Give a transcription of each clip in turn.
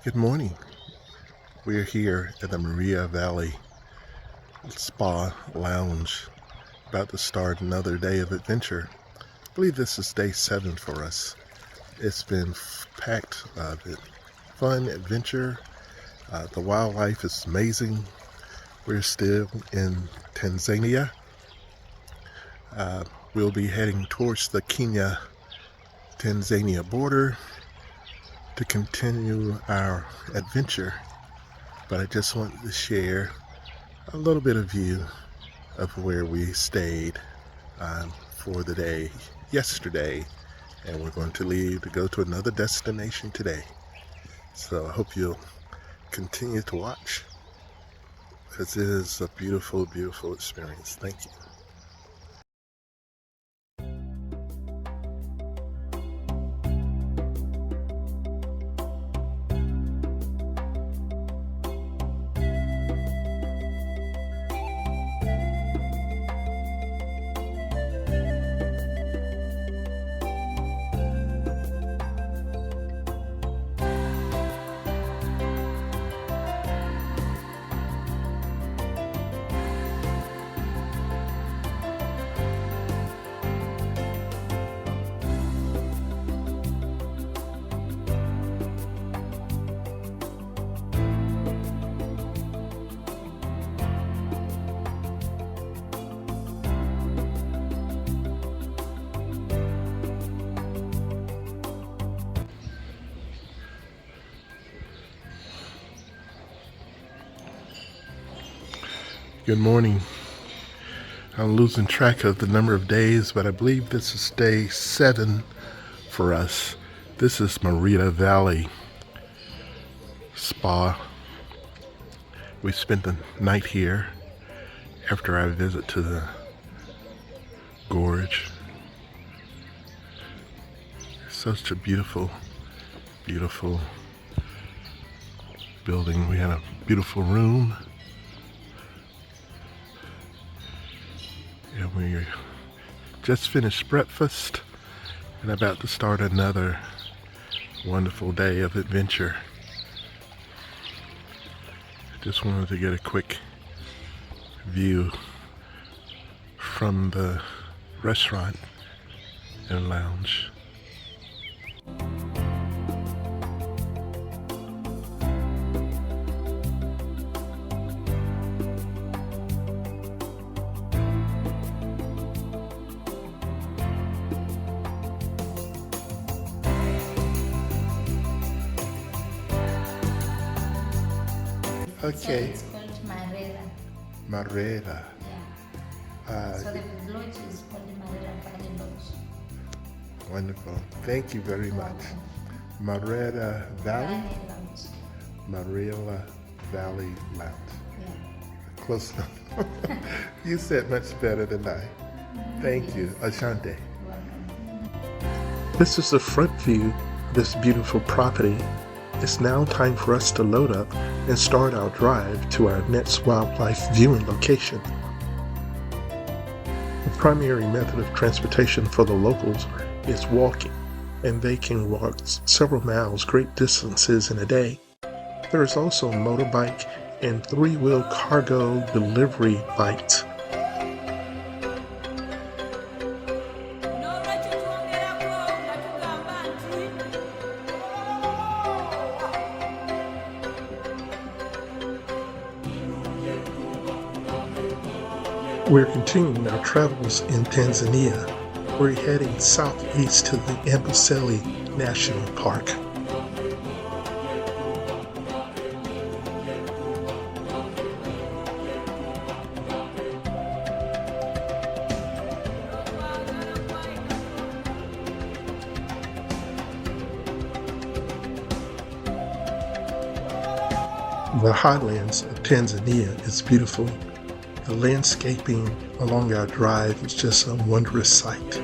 Good morning. We're here at the Maria Valley Spa Lounge, about to start another day of adventure. I believe this is day 7 for us. It's been packed with fun adventure. The wildlife is amazing. We're still in Tanzania. We'll be heading towards the Kenya-Tanzania border to continue our adventure. But I just wanted to share a little bit of view of where we stayed for the day yesterday, and we're going to leave to go to another destination today. So I hope you'll continue to watch, because it is a beautiful, beautiful experience. Thank you. Good morning. I'm losing track of the number of days, but I believe this is day 7 for us. This is Maria Valley Spa. We spent the night here after our visit to the gorge. Such a beautiful, beautiful building. We had a beautiful room. And we just finished breakfast and about to start another wonderful day of adventure. Just wanted to get a quick view from the restaurant and lounge. Okay. So it's called Marera. Marera. Yeah. So the lodge is called Marera Valley Lodge. Wonderful. Thank you very much. Marera Valley? Marera Valley Lounge. Yeah. Close enough. You said much better than I. Thank you. Asante. This is the front view of this beautiful property. It's now time for us to load up and start our drive to our next wildlife viewing location. The primary method of transportation for the locals is walking, and they can walk several miles, great distances in a day. There is also a motorbike and 3-wheel cargo delivery bikes. We're continuing our travels in Tanzania. We're heading southeast to the Amboseli National Park. The highlands of Tanzania is beautiful. The landscaping along our drive is just a wondrous sight.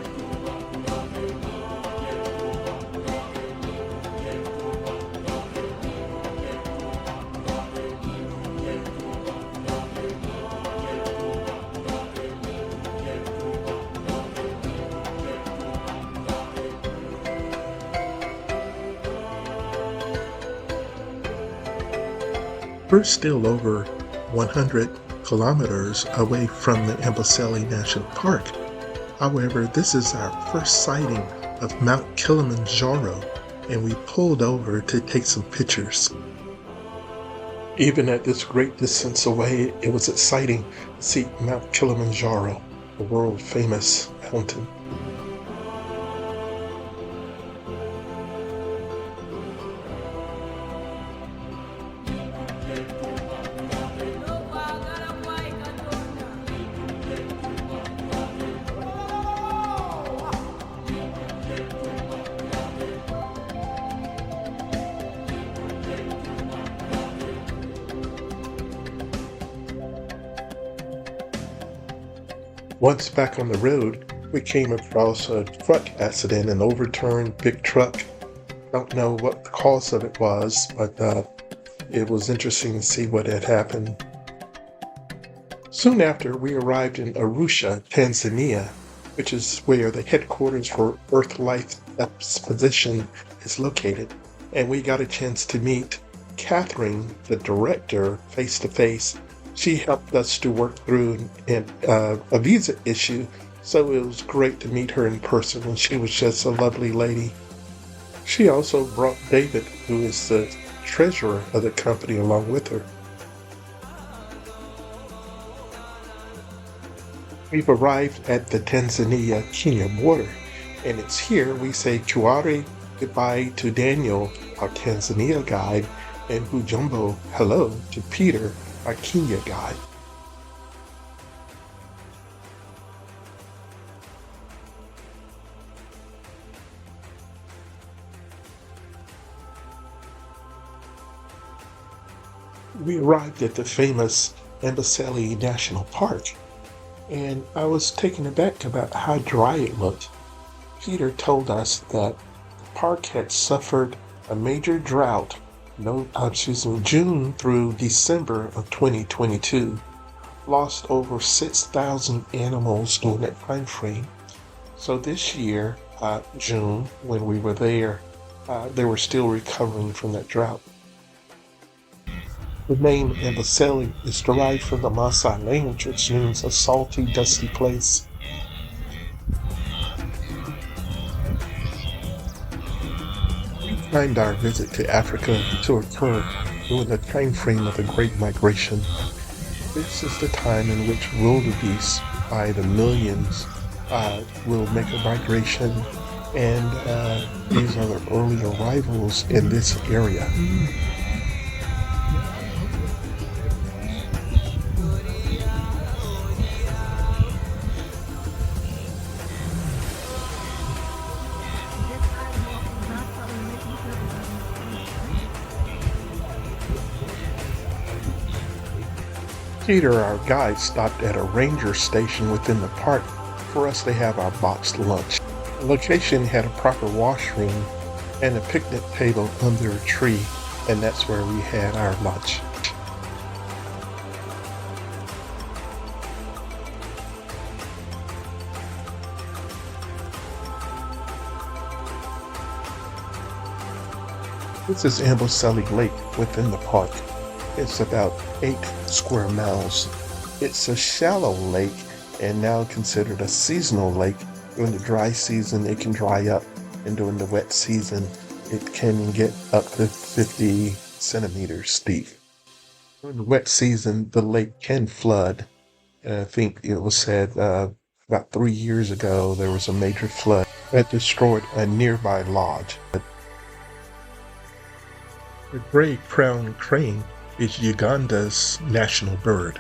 We're still over 100 kilometers away from the Amboseli National Park. However, this is our first sighting of Mount Kilimanjaro, and we pulled over to take some pictures. Even at this great distance away, it was exciting to see Mount Kilimanjaro, the world-famous mountain. Once back on the road, we came across a truck accident, an overturned big truck. Don't know what the cause of it was, but it was interesting to see what had happened. Soon after, we arrived in Arusha, Tanzania, which is where the headquarters for Earthlife Expeditions is located. And we got a chance to meet Catherine, the director, face to face. She helped us to work through a visa issue, so it was great to meet her in person, and she was just a lovely lady. She also brought David, who is the treasurer of the company, along with her. We've arrived at the Tanzania-Kenya border, and it's here we say Chuari goodbye to Daniel, our Tanzania guide, and Hujambo hello to Peter, our Kenya guide. We arrived at the famous Amboseli National Park, and I was taken aback about how dry it looked. Peter told us that the park had suffered a major drought June through December of 2022, lost over 6,000 animals during that time frame. So this year, June, when we were there, they were still recovering from that drought. The name Amboseli is derived from the Maasi language, which means a salty, dusty place. We timed our visit to Africa to occur during the time frame of the Great Migration. This is the time in which wildebeest by the millions will make a migration, and these are the early arrivals in this area. Peter, our guide, stopped at a ranger station within the park for us to have our boxed lunch. The location had a proper washroom and a picnic table under a tree, and that's where we had our lunch. This is Amboseli Lake within the park. It's about 8 square miles. It's a shallow lake and now considered a seasonal lake. During the dry season, it can dry up, and during the wet season, it can get up to 50 centimeters deep. During the wet season, the lake can flood. And I think it was said about 3 years ago, there was a major flood that destroyed a nearby lodge. The gray-crowned crane is Uganda's national bird.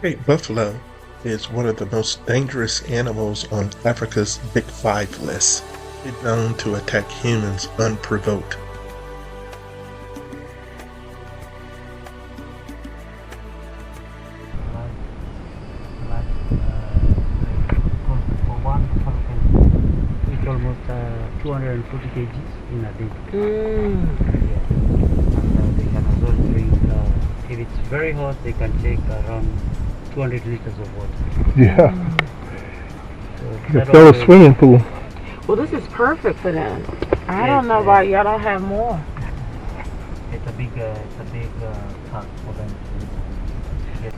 Great buffalo is one of the most dangerous animals on Africa's Big Five list. It's known to attack humans unprovoked. Almost 240 kgs in a day. And they can also drink, if it's very hot, they can take around 200 liters of water. Yeah. So you can fill a swimming pool. Well, this is perfect for that. I don't know about y'all don't have more. It's a big park for them to get.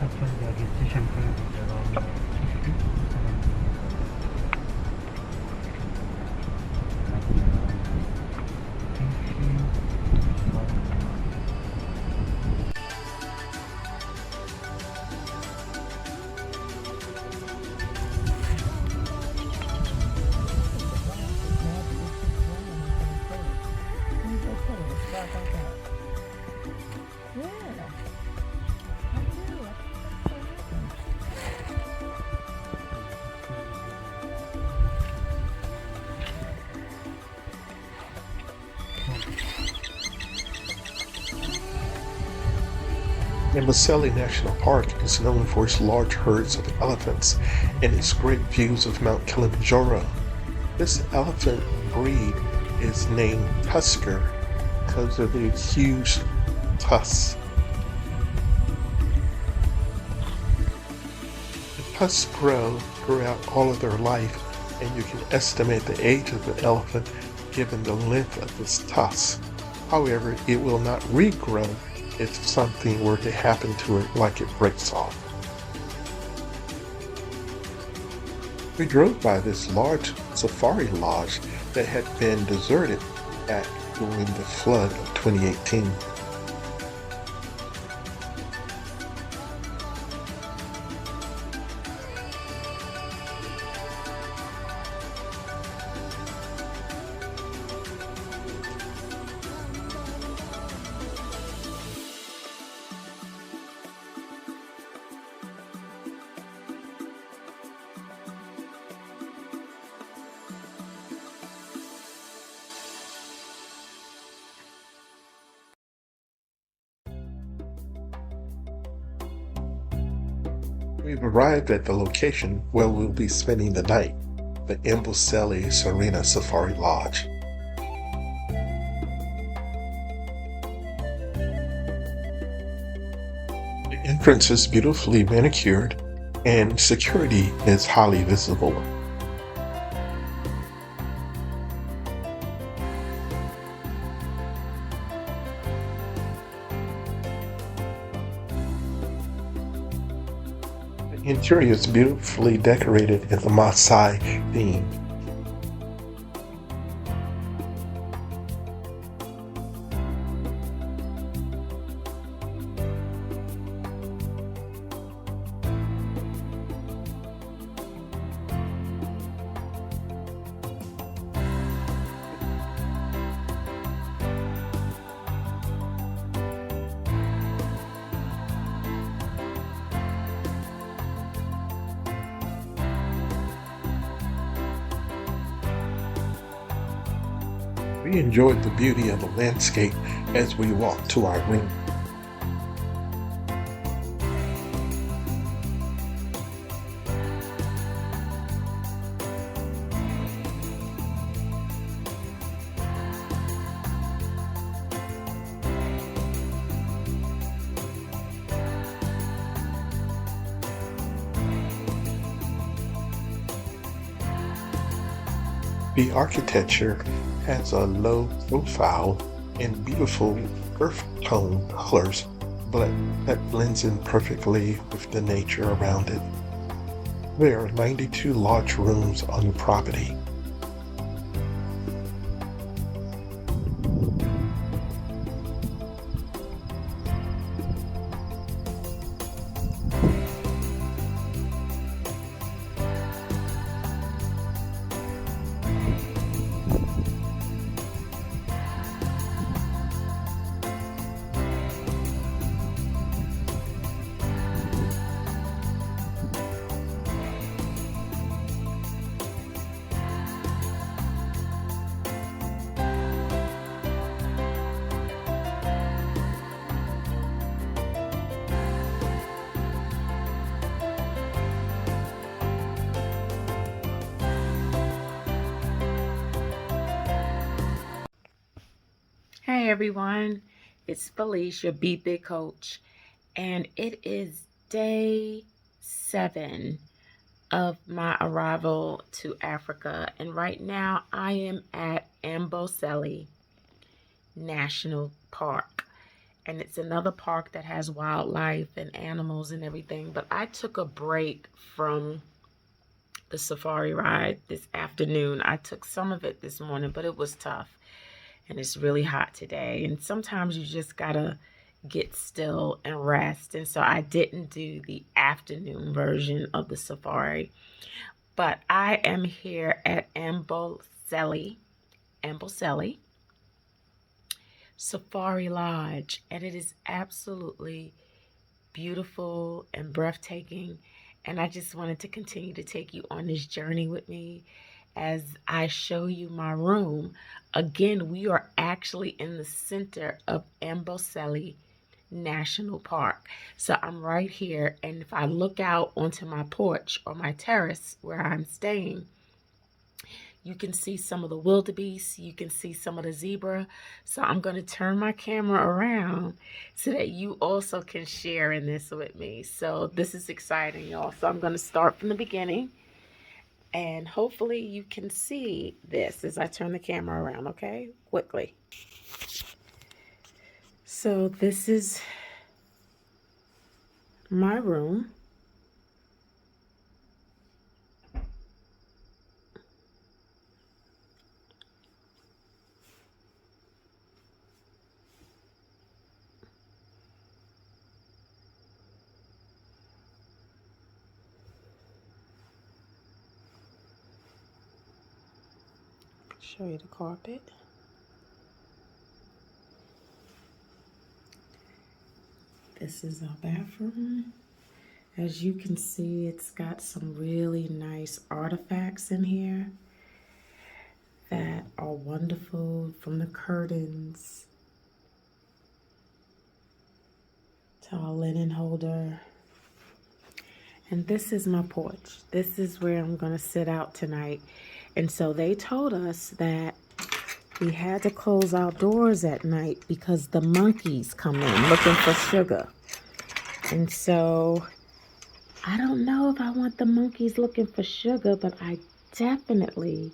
Actually, the registration fee is around 50, Amboseli National Park is known for its large herds of elephants and its great views of Mount Kilimanjaro. This elephant breed is named Tusker because of the huge tusks. The tusks grow throughout all of their life, and you can estimate the age of the elephant given the length of its tusks. However, it will not regrow if something were to happen to it, like it breaks off. We drove by this large safari lodge that had been deserted back during the flood of 2018. We've arrived at the location where we'll be spending the night, the Amboseli Serena Safari Lodge. The entrance is beautifully manicured and security is highly visible. The interior is beautifully decorated in the Maasai theme. We enjoyed the beauty of the landscape as we walked to our room. The architecture has a low profile and beautiful earth tone colors, but that blends in perfectly with the nature around it. There are 92 large rooms on the property. Hey everyone, it's Felicia, Be Big Coach, and it is day 7 of my arrival to Africa, and right now I am at Amboseli National Park. And it's another park that has wildlife and animals and everything. But I took a break from the safari ride this afternoon. I took some of it this morning, but it was tough. And it's really hot today. And sometimes you just gotta get still and rest. And so I didn't do the afternoon version of the safari. But I am here at Amboseli Safari Lodge, and it is absolutely beautiful and breathtaking. And I just wanted to continue to take you on this journey with me as I show you my room. Again, we are actually in the center of Amboseli National Park. So I'm right here, and if I look out onto my porch or my terrace where I'm staying, you can see some of the wildebeest, you can see some of the zebra. So I'm going to turn my camera around so that you also can share in this with me. So this is exciting, y'all. So I'm going to start from the beginning, and hopefully you can see this as I turn the camera around, okay? Quickly. So this is my room. Show you the carpet. This is our bathroom. As you can see, it's got some really nice artifacts in here that are wonderful, from the curtains to our linen holder. And this is my porch. This is where I'm gonna sit out tonight. And so they told us that we had to close our doors at night because the monkeys come in looking for sugar. And so I don't know if I want the monkeys looking for sugar, but I definitely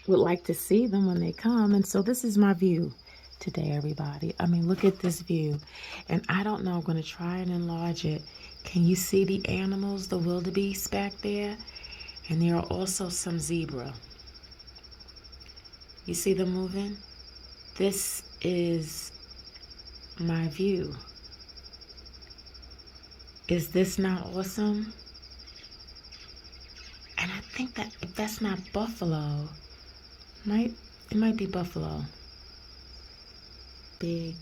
would like to see them when they come. And so this is my view today, everybody. I mean, look at this view. And I don't know, I'm going to try and enlarge it. Can you see the animals, the wildebeest back there? And there are also some zebra. You see them moving? This is my view. Is this not awesome? And I think that if that's not buffalo, it might be buffalo. Big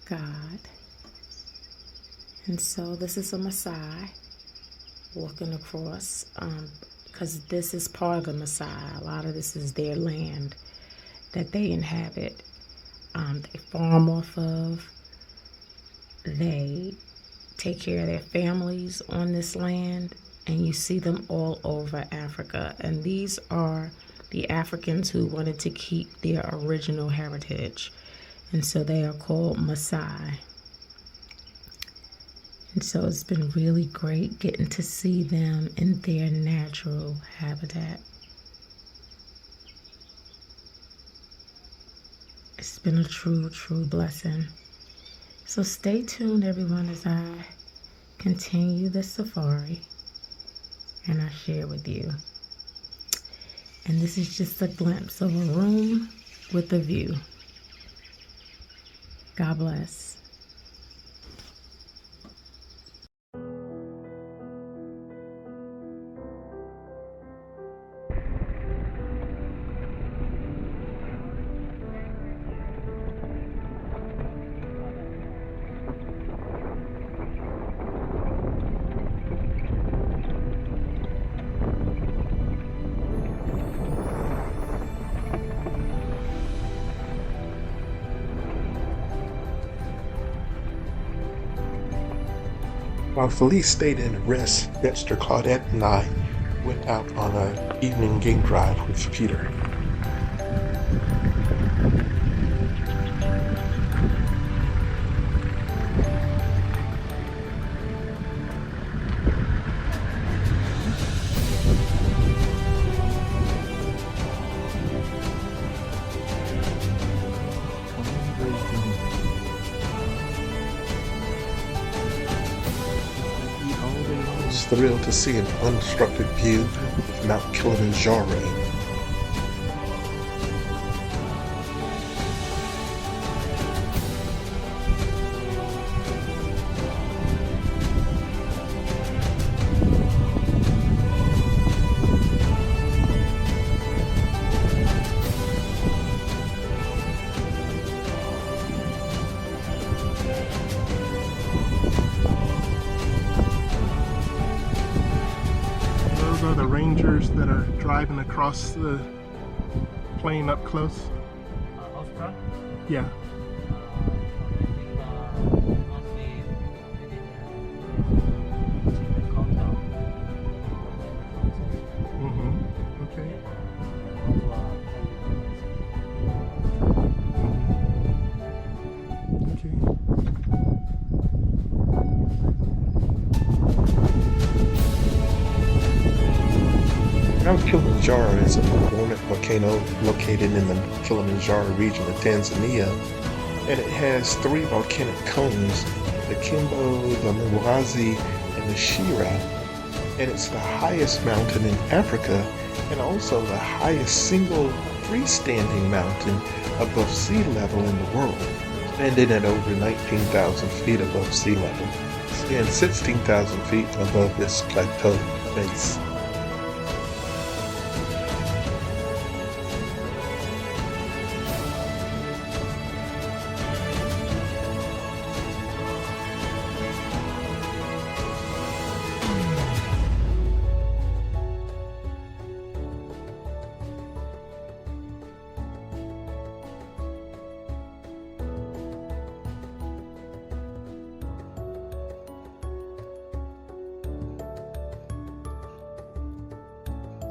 God. And so this is a Maasai walking across, because this is part of the Maasai. A lot of this is their land that they inhabit. They farm off of. They take care of their families on this land, and you see them all over Africa. And these are the Africans who wanted to keep their original heritage. And so they are called Maasai. And so it's been really great getting to see them in their natural habitat. It's been a true blessing. So stay tuned, everyone, as I continue the safari and I share with you. And this is just a glimpse of a room with a view. God bless. While Felice stayed in rest, Dexter, Claudette, and I went out on an evening game drive with Peter. was thrilled to see an unobstructed view of Mount Kilimanjaro. Those are the rangers that are driving across the plain up close. Oscar? Yeah. Okay. Mount Kilimanjaro is a dormant volcano located in the Kilimanjaro region of Tanzania, and it has three volcanic cones, the Kimbo, the Mwazi, and the Shira, and it's the highest mountain in Africa and also the highest single freestanding mountain above sea level in the world, standing at over 19,000 feet above sea level and 16,000 feet above its plateau base.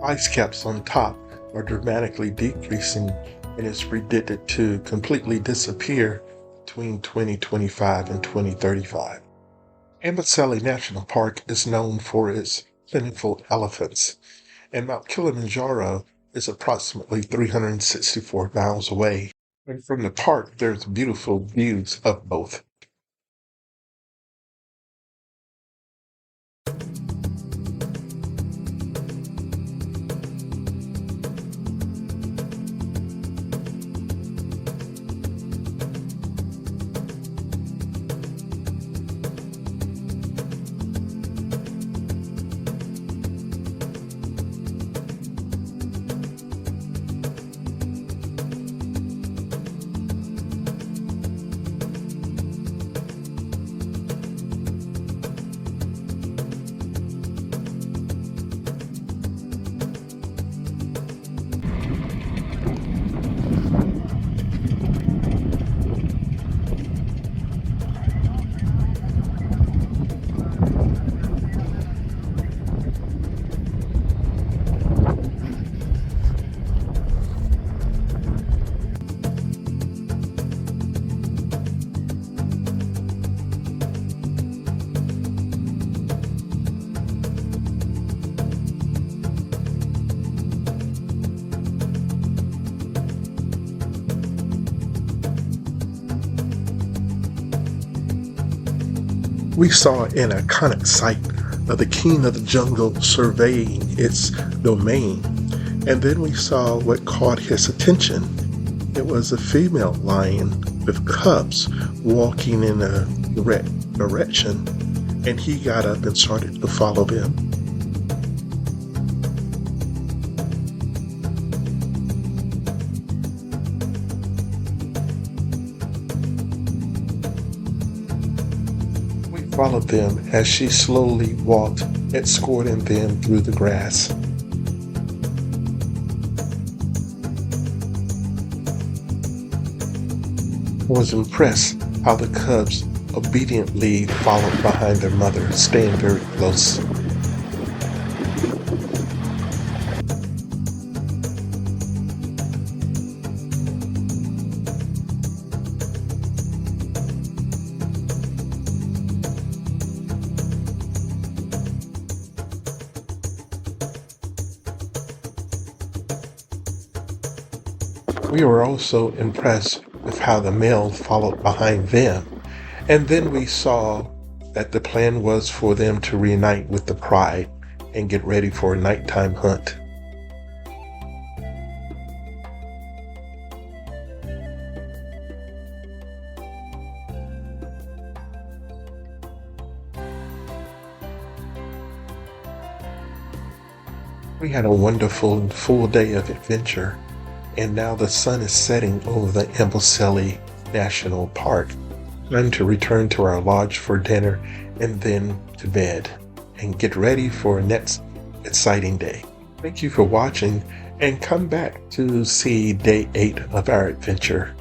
Ice caps on top are dramatically decreasing, and it's predicted to completely disappear between 2025 and 2035. Amboseli National Park is known for its plentiful elephants, and Mount Kilimanjaro is approximately 364 miles away. And from the park, there's beautiful views of both. We saw an iconic sight of the king of the jungle surveying its domain, and then we saw what caught his attention. It was a female lion with cubs walking in a direct direction, and he got up and started to follow them. Followed them as she slowly walked, escorting them through the grass. I was impressed how the cubs obediently followed behind their mother, staying very close. We were also impressed with how the male followed behind them. And then we saw that the plan was for them to reunite with the pride and get ready for a nighttime hunt. We had a wonderful and full day of adventure, and now the sun is setting over the Amboseli National Park. Time to return to our lodge for dinner and then to bed and get ready for our next exciting day. Thank you for watching, and come back to see day 8 of our adventure.